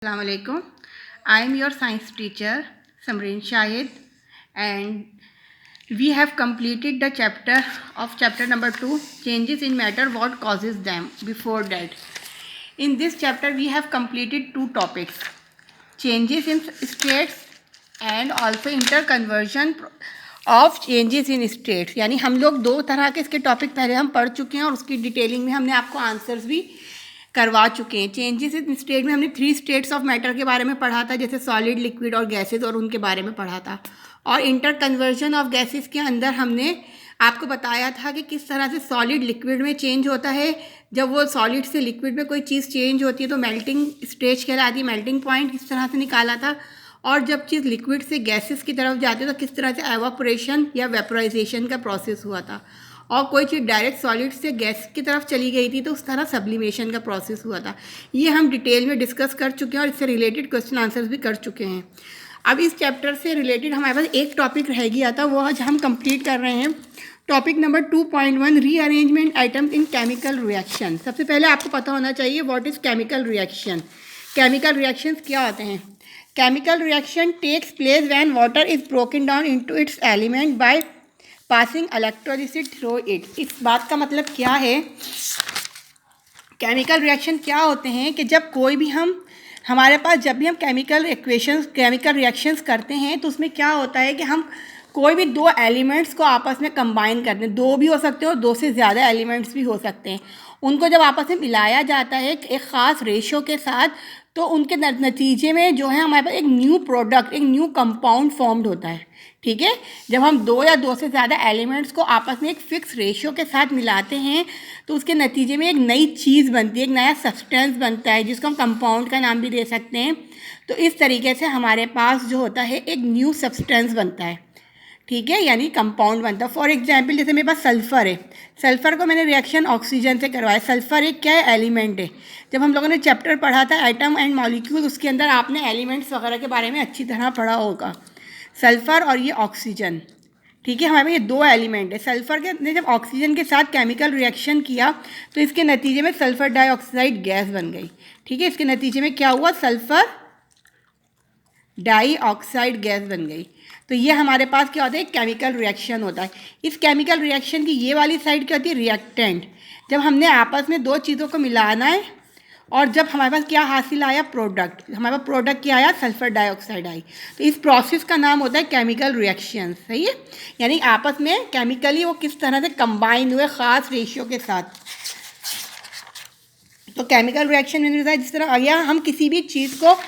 Assalamualaikum. I am your science teacher Samreen Shahid, and we have completed the chapter number 2, changes in matter, what causes them. Before that, in this chapter we have completed two topics, changes in states and also interconversion of changes in states. यानी हम लोग दो तरह के इसके topic पहले हम पढ़ चुके हैं और उसकी डिटेलिंग में हमने आपको आंसर्स भी करवा चुके हैं। चेंजेस इन स्टेट में हमने 3 स्टेट्स ऑफ मैटर के बारे में पढ़ा था, जैसे सॉलिड, लिक्विड और गैसेस, और उनके बारे में पढ़ा था। और इंटर कन्वर्जन ऑफ गैसेस के अंदर हमने आपको बताया था कि किस तरह से सॉलिड लिक्विड में चेंज होता है। जब वो सॉलिड से लिक्विड में कोई चीज़ चेंज होती है तो मेल्टिंग स्टेज कहलाती है, मेल्टिंग पॉइंट किस तरह से निकाला था। और जब चीज़ लिक्विड से गैसेस की तरफ जाती है तो किस तरह से एवापोरेशन या वेपराइजेशन का प्रोसेस हुआ था। और कोई चीज़ डायरेक्ट सॉलिड से गैस की तरफ चली गई थी तो उस तरह सब्लिमेशन का प्रोसेस हुआ था। ये हम डिटेल में डिस्कस कर चुके हैं और इससे रिलेटेड क्वेश्चन आंसर्स भी कर चुके हैं। अब इस चैप्टर से रिलेटेड हमारे पास एक टॉपिक रह गया था, वो आज हम कंप्लीट कर रहे हैं। Topic number 2.1, rearrangement items in chemical reaction. सबसे पहले आपको पता होना चाहिए what is chemical reaction. Chemical reactions क्या होते हैं? Chemical reaction takes place when water is broken down into its element by passing electricity through it. इस बात का मतलब क्या है? केमिकल रिएक्शन क्या होते हैं कि जब कोई भी हमारे पास जब भी हम केमिकल रिएक्शंस करते हैं तो उसमें क्या होता है कि हम कोई भी दो एलिमेंट्स को आपस में कंबाइन करते हैं। दो भी हो सकते हैं और दो से ज़्यादा एलिमेंट्स भी हो सकते हैं। उनको जब आपस में मिलाया जाता है एक ख़ास रेशो के साथ, तो उनके नतीजे में जो है हमारे पास एक न्यू प्रोडक्ट, एक न्यू कंपाउंड फॉर्म्ड होता है। ठीक है, जब हम दो या दो से ज़्यादा एलिमेंट्स को आपस में एक फ़िक्स रेशो के साथ मिलाते हैं तो उसके नतीजे में एक नई चीज़ बनती है, एक नया सब्सटेंस बनता है, जिसको हम कंपाउंड का नाम भी दे सकते हैं। तो इस तरीके से हमारे पास जो होता है एक न्यू सब्सटेंस बनता है। ठीक है, यानी कंपाउंड बनता है। फॉर एग्जाम्पल, जैसे मेरे पास सल्फ़र है, सल्फ़र को मैंने रिएक्शन ऑक्सीजन से करवाया। सल्फ़र एक क्या है? एलिमेंट है। जब हम लोगों ने चैप्टर पढ़ा था एटम एंड मॉलिक्यूल, उसके अंदर आपने एलिमेंट्स वगैरह के बारे में अच्छी तरह पढ़ा होगा। सल्फ़र और ये ऑक्सीजन, ठीक है, हमारे पास ये दो एलिमेंट है। सल्फ़र के ने जब ऑक्सीजन के साथ केमिकल रिएक्शन किया तो इसके नतीजे में सल्फ़र डाइऑक्साइड गैस बन गई। ठीक है, इसके नतीजे में क्या हुआ? सल्फ़र डाइऑक्साइड गैस बन गई। तो ये हमारे पास क्या होता है? केमिकल रिएक्शन होता है। इस केमिकल रिएक्शन की ये वाली साइड क्या होती है? रिएक्टेंट। जब हमने आपस में दो चीज़ों को मिलाना है और जब हमारे पास क्या हासिल आया? प्रोडक्ट। हमारे पास प्रोडक्ट क्या आया? सल्फर डाइऑक्साइड आई। तो इस प्रोसेस का नाम होता है केमिकल रिएक्शन। सही है, यानी आपस में केमिकली वो किस तरह से कंबाइन हुए ख़ास रेशियो के साथ। तो केमिकल रिएक्शन में जिस तरह या हम किसी भी चीज़ को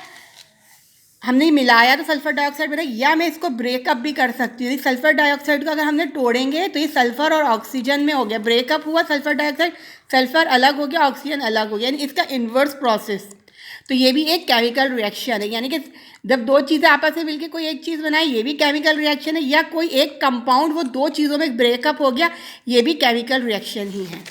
हमने मिलाया तो सल्फर डाइऑक्साइड बना, या मैं इसको ब्रेकअप भी कर सकती हूँ। सल्फर डाइऑक्साइड को अगर हमने तोड़ेंगे तो ये सल्फर और ऑक्सीजन में हो गया, ब्रेकअप हुआ सल्फर डाइऑक्साइड, सल्फर अलग हो गया, ऑक्सीजन अलग हो गया, यानी इसका इन्वर्स प्रोसेस। तो ये भी एक केमिकल रिएक्शन है, यानी कि जब दो चीज़ें आपस में मिलकर कोई एक चीज़ बनाई, ये भी केमिकल रिएक्शन है। या कोई एक कंपाउंड वो दो चीज़ों में ब्रेकअप हो गया, ये भी केमिकल रिएक्शन ही है।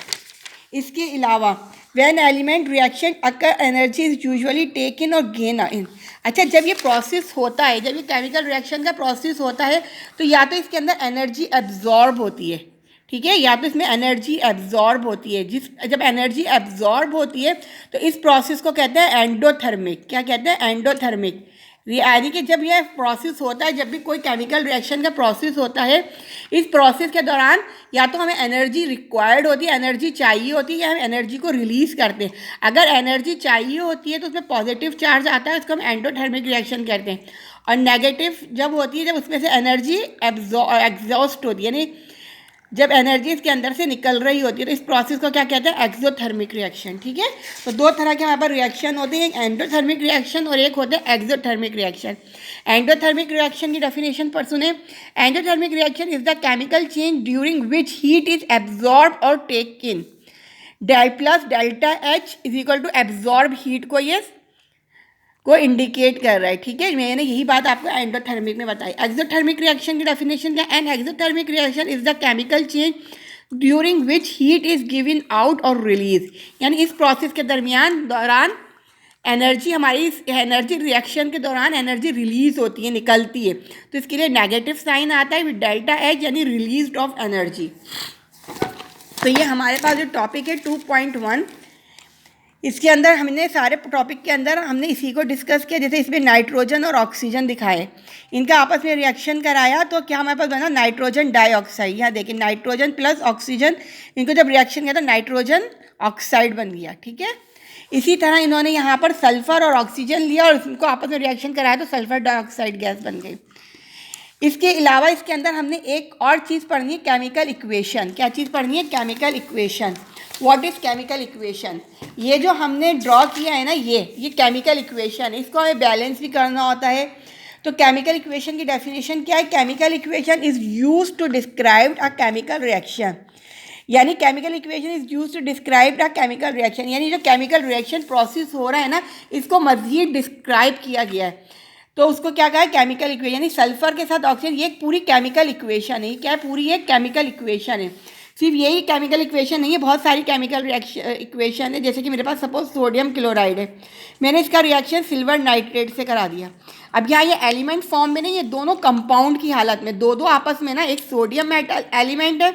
इसके अलावा when element reaction occur energy is usually taken और गेन इन। अच्छा, जब ये प्रोसेस होता है, जब ये केमिकल रिएक्शन का प्रोसेस होता है तो या तो इसके अंदर एनर्जी एब्जॉर्ब होती है, ठीक है, या तो इसमें एनर्जी एब्जॉर्ब होती है। जब एनर्जी एब्जॉर्ब होती है तो इस प्रोसेस को कहते हैं एंडोथर्मिक। क्या कहते हैं? एंडोथर्मिक। यानी कि जब यह प्रोसेस होता है, जब भी कोई केमिकल रिएक्शन का प्रोसेस होता है, इस प्रोसेस के दौरान या तो हमें एनर्जी रिक्वायर्ड होती है, एनर्जी चाहिए होती है, या हम एनर्जी को रिलीज़ करते हैं। अगर एनर्जी चाहिए होती है तो उसमें पॉजिटिव चार्ज आता है, उसको हम एंडोथर्मिक रिएक्शन करते हैं। और नेगेटिव जब होती है, जब उसमें से एनर्जी एग्जॉस्ट होती है, यानी जब एनर्जी इसके अंदर से निकल रही होती है, तो इस प्रोसेस को क्या कहते हैं? Exothermic reaction. ठीक है, तो दो तरह के हमारे पास रिएक्शन होते हैं, एक एंडोथर्मिक रिएक्शन और एक होते हैं एक्सोथर्मिक रिएक्शन। एंडोथर्मिक रिएक्शन की डेफिनेशन पर सुने। Endothermic reaction is the chemical change during which heat is absorb और take in. Del plus delta H is equal to absorb heat को इंडिकेट कर रहा है। ठीक है, मैंने यही बात आपको एंडोथर्मिक में बताई। एक्सोथर्मिक रिएक्शन की डेफिनेशन क्या? An exothermic reaction is the chemical change during which heat is given out और रिलीज। यानी इस प्रोसेस के दौरान एनर्जी, हमारी एनर्जी रिएक्शन के दौरान एनर्जी रिलीज होती है, निकलती है। तो इसके लिए नेगेटिव साइन आता है विद डेल्टा एच, यानी रिलीज ऑफ एनर्जी। तो ये हमारे पास जो टॉपिक है 2.1, इसके अंदर हमने सारे टॉपिक के अंदर हमने इसी को डिस्कस किया। जैसे इसमें नाइट्रोजन और ऑक्सीजन दिखाए, इनका आपस में रिएक्शन कराया तो क्या हमारे पास बना नाइट्रोजन डाइऑक्साइड। यहाँ देखिए नाइट्रोजन प्लस ऑक्सीजन, इनको जब रिएक्शन किया तो नाइट्रोजन ऑक्साइड बन गया। ठीक है, इसी तरह इन्होंने यहाँ पर सल्फर और ऑक्सीजन लिया और इनको आपस में रिएक्शन कराया तो सल्फर डाइऑक्साइड गैस बन गई। इसके अलावा इसके अंदर हमने एक और चीज़ पढ़नी है, केमिकल इक्वेशन। क्या चीज़ पढ़नी है? Chemical equation. What is chemical equation? ये जो हमने ड्रॉ किया है ना, ये केमिकल इक्वेशन है। इसको हमें बैलेंस भी करना होता है। तो केमिकल इक्वेशन की डेफिनेशन क्या है? Chemical equation is used to describe a chemical reaction. यानी chemical equation is used to describe a chemical reaction, यानी जो केमिकल रिएक्शन प्रोसेस हो रहा है ना, इसको मज़ीद डिस्क्राइब किया गया है। तो उसको क्या कहा है? Chemical equation. यानी सल्फर के साथ ऑक्सीजन, ये एक पूरी केमिकल इक्वेशन है। क्या है? पूरी एक केमिकल इक्वेशन है। सिर्फ यही केमिकल इक्वेशन नहीं है, बहुत सारी केमिकल इक्वेशन है। जैसे कि मेरे पास सपोज सोडियम क्लोराइड है, मैंने इसका रिएक्शन सिल्वर नाइट्रेट से करा दिया। अब यहाँ ये एलिमेंट फॉर्म में नहीं, ये दोनों कंपाउंड की हालत में, दो आपस में ना, एक सोडियम मेटल एलिमेंट है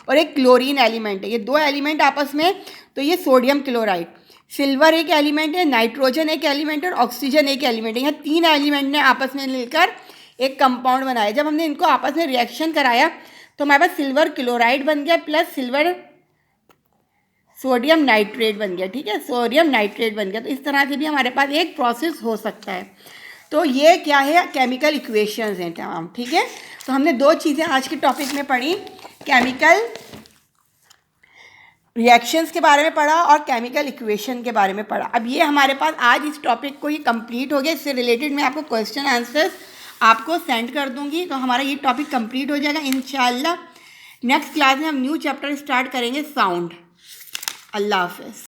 और एक क्लोरीन एलिमेंट है। ये दो एलिमेंट आपस में, तो ये सोडियम क्लोराइड। सिल्वर एक एलिमेंट है, नाइट्रोजन एक एलिमेंट है और ऑक्सीजन एक एलिमेंट है। यहाँ तीन एलिमेंट ने आपस में मिलकर एक कंपाउंड बनाया। जब हमने इनको आपस में रिएक्शन कराया तो हमारे पास सिल्वर क्लोराइड बन गया प्लस सिल्वर सोडियम नाइट्रेट बन गया। ठीक है, सोडियम नाइट्रेट बन गया। तो इस तरह से भी हमारे पास एक प्रोसेस हो सकता है। तो ये क्या है? केमिकल इक्वेशंस हैं तमाम। ठीक है, तो हमने दो चीज़ें आज के टॉपिक में पढ़ी, केमिकल रिएक्शंस के बारे में पढ़ा और केमिकल इक्वेशन के बारे में पढ़ा। अब ये हमारे पास आज इस टॉपिक को ये कंप्लीट हो गया। इससे रिलेटेड मैं आपको क्वेश्चन आंसर्स आपको सेंड कर दूंगी, तो हमारा ये टॉपिक कंप्लीट हो जाएगा इंशाल्लाह। नेक्स्ट क्लास में हम न्यू चैप्टर स्टार्ट करेंगे, साउंड। अल्लाह हाफ़िज़।